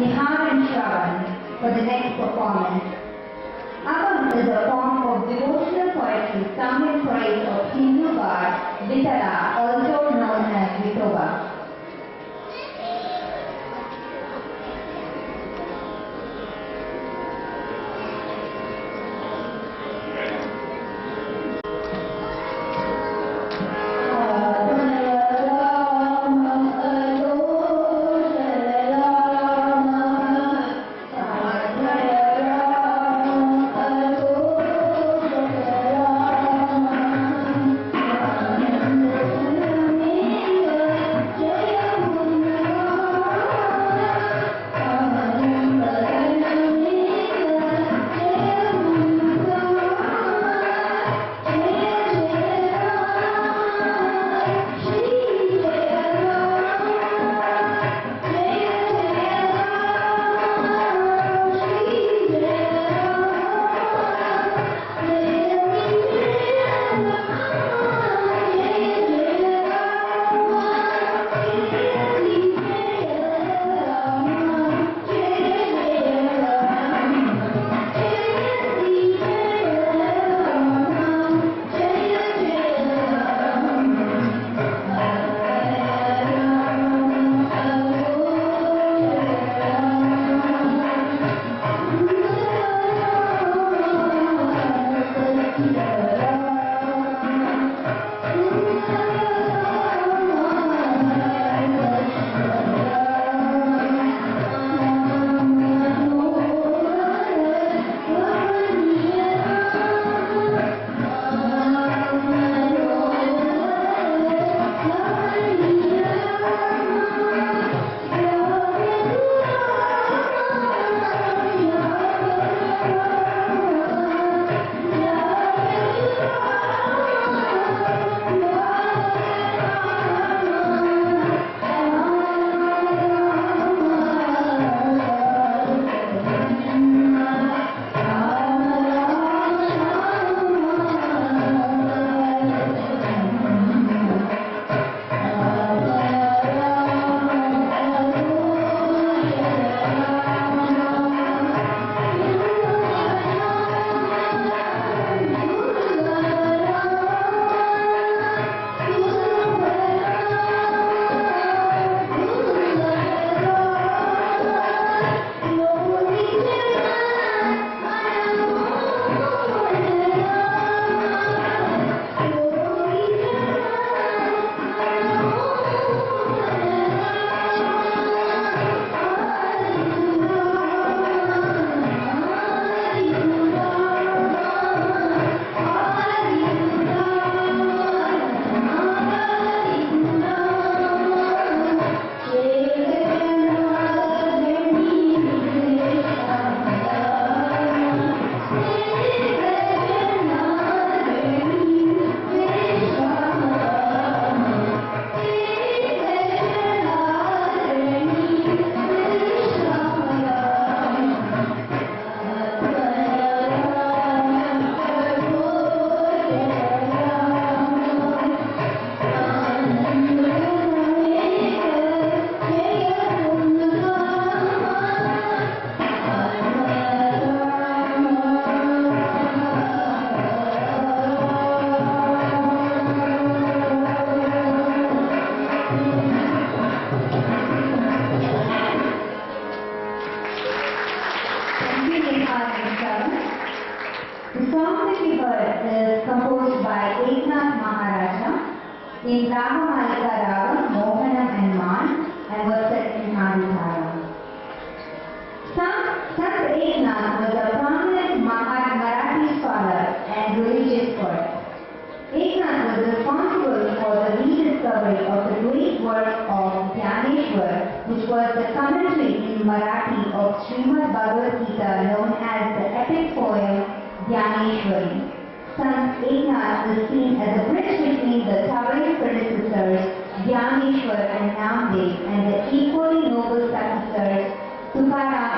Nihar and Shravan for the next performance. Abam is a form of devotional poetry sung in praise of Hindu god Vitala, also known as Vithoba. The song that we heard is composed by Eknath Maharaja in Ragamalika Ragam, Mohanam and Man, and was set in Adhitara. Sant Eknath was a prominent Marathi scholar and religious poet. Eknath was responsible for the rediscovery of the great work of Dhyaneshwar, which was the commentary in Marathi of Srimad Bhagavad Gita known as the epic poem Dhyaneshwari. Sant Eknath is seen as a bridge between the towering predecessors Dhyaneshwar and Namdev and the equally noble successors Tukaram